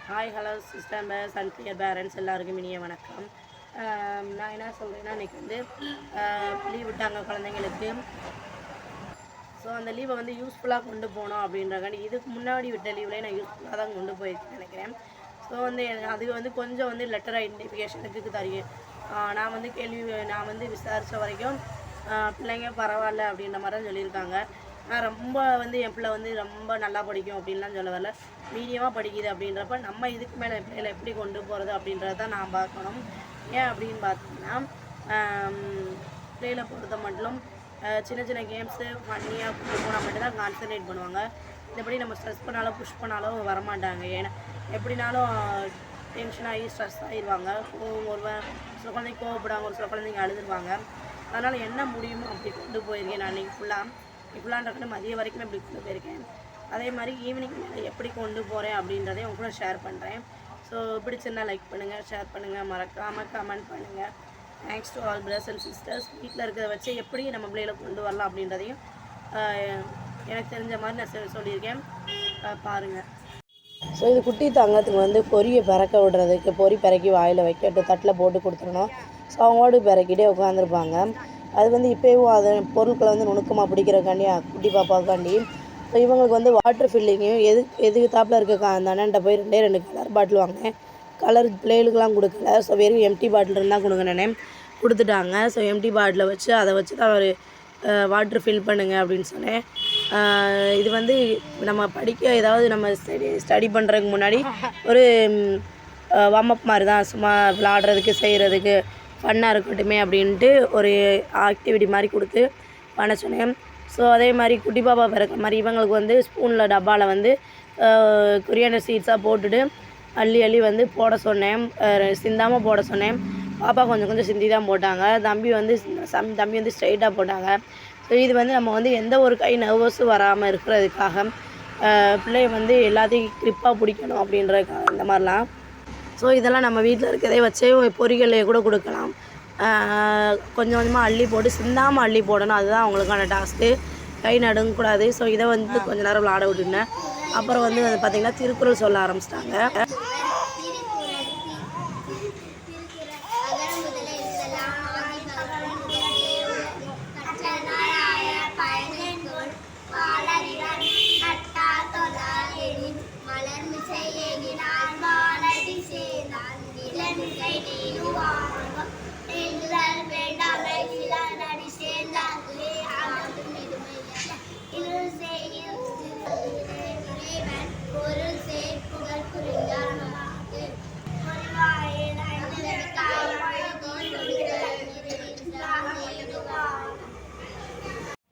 Hi hello sister and dear parents எல்லாருக்கும் இனிய வணக்கம். நான் என்ன சொல்கிறேன்னா, இன்றைக்கி வந்து லீவ் விட்டாங்க குழந்தைங்களுக்கு. ஸோ அந்த லீவை வந்து யூஸ்ஃபுல்லாக கொண்டு போனோம் அப்படின்றக்காண்டி இதுக்கு முன்னாடி விட்ட லீவ்லேயே நான் யூஸ்ஃபுல்லாக தான் கொண்டு போயிருக்கேன்னு நினைக்கிறேன். ஸோ வந்து அது வந்து கொஞ்சம் வந்து லெட்டர் ஐடென்டிஃபிகேஷனுக்கு தரேன். நான் வந்து விசாரித்த வரைக்கும் பிள்ளைங்க பரவாயில்ல அப்படின்ற மாதிரி தான் சொல்லியிருக்காங்க. நான் ரொம்ப வந்து என் பிள்ளை வந்து ரொம்ப நல்லா படிக்கும் அப்படின்லாம் சொல்ல வரல, மீடியமாக படிக்குது அப்படின்றப்ப நம்ம இதுக்கு மேலே பிள்ளைகளை எப்படி கொண்டு போகிறது அப்படின்றத தான் நான் பார்க்கணும். ஏன் அப்படின்னு பார்த்தீங்கன்னா, பிள்ளைகளை பொறுத்த மட்டும் சின்ன சின்ன கேம்ஸு ஃபன்னியாக கொண்டு போனால் மட்டும்தான் கான்சன்ட்ரேட் பண்ணுவாங்க. இந்தபடி நம்ம ஸ்ட்ரெஸ் பண்ணாலும் புஷ் பண்ணாலும் வரமாட்டாங்க. ஏன்னா எப்படினாலும் டென்ஷன் ஆகி ஸ்ட்ரெஸ் ஆகிடுவாங்க. ஒரு சில குழந்தைங்க கோவப்படுவாங்க, ஒரு சில குழந்தைங்க அழுதுருவாங்க. அதனால் என்ன முடியுமோ அப்படி கொண்டு போயிருக்கேன். நான் இன்றைக்கி ஃபுல்லான்றதுக்கு மதியம் வரைக்குமே இப்படி கொண்டு போயிருக்கேன். அதே மாதிரி ஈவினிங் எப்படி கொண்டு போகிறேன் அப்படின்றதையும் உங்க கூட ஷேர் பண்ணுறேன். ஸோ பிடிச்சிருந்தா லைக் பண்ணுங்கள், ஷேர் பண்ணுங்கள், மறக்காமல் கமெண்ட் பண்ணுங்கள். Thanks to all brothers and sisters. வீட்டில் இருக்கிறத வச்சு எப்படி நம்ம பிள்ளைகளை கொண்டு வரலாம் அப்படின்றதையும் எனக்கு தெரிஞ்ச மாதிரி நான் சொல்லியிருக்கேன், பாருங்கள். ஸோ இது குட்டி தங்கத்துக்கு வந்து பொரியை பிறக்க விடுறதுக்கு பொறி பிறக்கி வாயில் வைக்கட்டு தட்டில் போட்டு கொடுத்துடணும். ஸோ அவங்களோட பிறக்கிட்டே உட்காந்துருப்பாங்க. அது வந்து இப்போயும் அது பொருட்களை வந்து நுணுக்கமாக பிடிக்கிறக்காண்டி குட்டி பாப்பாக்காண்டி. ஸோ இவங்களுக்கு வந்து வாட்டர் ஃபில்லிங்கையும் எதுக்கு தாப்பில் இருக்க அந்த அண்ணன்ட்ட போய் ரெண்டு கலர் பாட்டில் வாங்கினேன். கலர் பிள்ளைகளுக்கெலாம் கொடுக்கல. ஸோ வெறும் எம்டி பாட்டில் இருந்தால் கொடுங்க நானே கொடுத்துட்டாங்க. ஸோ எம்டி பாட்டிலை வச்சு அதை வச்சு தான் ஒரு வாட்ரு ஃபில் பண்ணுங்க அப்படின்னு சொன்னேன். இது வந்து நம்ம ஏதாவது நம்ம ஸ்டடி பண்ணுறதுக்கு முன்னாடி ஒரு வார்ம் மாதிரி தான், சும்மா விளாடுறதுக்கு செய்கிறதுக்கு ஃபன்னாக இருக்கட்டுமே அப்படின்ட்டு ஒரு ஆக்டிவிட்டி மாதிரி கொடுத்து பண்ண சொன்னேன். ஸோ அதே மாதிரி குட்டி பாப்பா பிறக்கிற மாதிரி இவங்களுக்கு வந்து ஸ்பூனில் டப்பாவில் வந்து கொரியாண்டர் சீட்ஸாக போட்டுட்டு அள்ளி வந்து போட சொன்னேன். சிந்தாமல் போட சொன்னேன். பாப்பா கொஞ்சம் சிந்தி தான் போட்டாங்க. தம்பி வந்து ஸ்ட்ரைட்டாக போட்டாங்க. ஸோ இது வந்து நம்ம வந்து எந்த ஒரு கை நர்வஸும் வராமல் இருக்கிறதுக்காக பிள்ளைய வந்து எல்லாத்தையும் கிரிப்பாக பிடிக்கணும் அப்படின்றதுக்காக இந்த மாதிரிலாம். ஸோ இதெல்லாம் நம்ம வீட்டில் இருக்கிறதே வச்சே பொறிகளையே கூட கொடுக்கலாம். கொஞ்சம் கொஞ்சமாக அள்ளி போட்டு சிந்தாமல் அள்ளி போடணும். அதுதான் அவங்களுக்கான டாஸ்க்கு. கை நடுங்கக்கூடாது. ஸோ இதை வந்து கொஞ்சம் நேரம் விளாட விட்டுருந்தேன். அப்புறம் வந்து பார்த்திங்கன்னா திருக்குறள் சொல்ல ஆரம்பிச்சிட்டாங்க.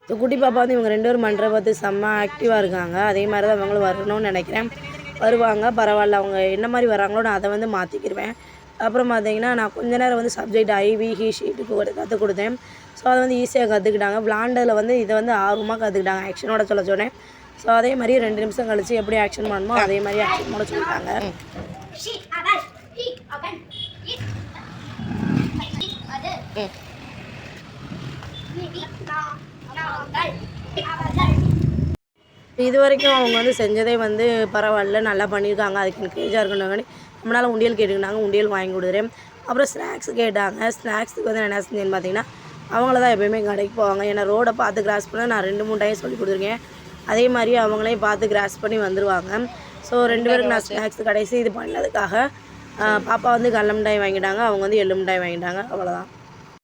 ஸோ குட்டி பாப்பா வந்து இவங்க 2 பேரும் பண்ணுற பார்த்து செம்ம ஆக்டிவாக இருக்காங்க. அதே மாதிரி தான் இவங்களும் வரணும்னு நினைக்கிறேன். வருவாங்க, பரவாயில்ல. அவங்க என்ன மாதிரி வராங்களோ நான் அதை வந்து மாற்றிக்கிடுவேன். அப்புறம் பார்த்தீங்கன்னா, நான் கொஞ்ச நேரம் வந்து சப்ஜெக்ட் ஐவி ஷீட்டுக்கு கற்றுக் கொடுத்தேன். ஸோ அதை வந்து ஈஸியாக கற்றுக்கிட்டாங்க. விளாண்டதில் வந்து இதை வந்து ஆர்வமாக கற்றுக்கிட்டாங்க. ஆக்ஷனோட சொல்ல சொன்னேன். ஸோ அதே மாதிரி 2 நிமிஷம் கழித்து எப்படி ஆக்ஷன் பண்ணணுமோ அதே மாதிரி ஆக்ஷனோட சொல்லிட்டாங்க. இது வரைக்கும் அவங்க வந்து செஞ்சதே வந்து பரவாயில்ல, நல்லா பண்ணியிருக்காங்க. அதுக்கு என்கரேஜாக இருக்கணும். நம்மளால் உண்டியல் கேட்டுக்கிட்டாங்க, உண்டியல் வாங்கி கொடுத்துறேன். அப்புறம் ஸ்நாக்ஸ் கேட்டாங்க. ஸ்நாக்ஸுக்கு வந்து நான் என்ன செஞ்சேன்னு பார்த்தீங்கன்னா, அவங்கள தான் எப்போயுமே கடைக்கு போவாங்க. ஏன்னா ரோடை பார்த்து கிராஸ் பண்ண நான் 2-3 டைம் சொல்லி கொடுத்துருக்கேன். அதே மாதிரி அவங்களையும் பார்த்து கிராஸ் பண்ணி வந்துடுவாங்க. ஸோ 2 பேருக்கு நான் ஸ்நாக்ஸ் கடைசி இது பண்ணதுக்காக பாப்பா வந்து கடல மிட்டாய் வாங்கிட்டாங்க, அவங்க வந்து எள்ளு மிட்டாய் வாங்கிட்டாங்க. அவ்வளோதான்.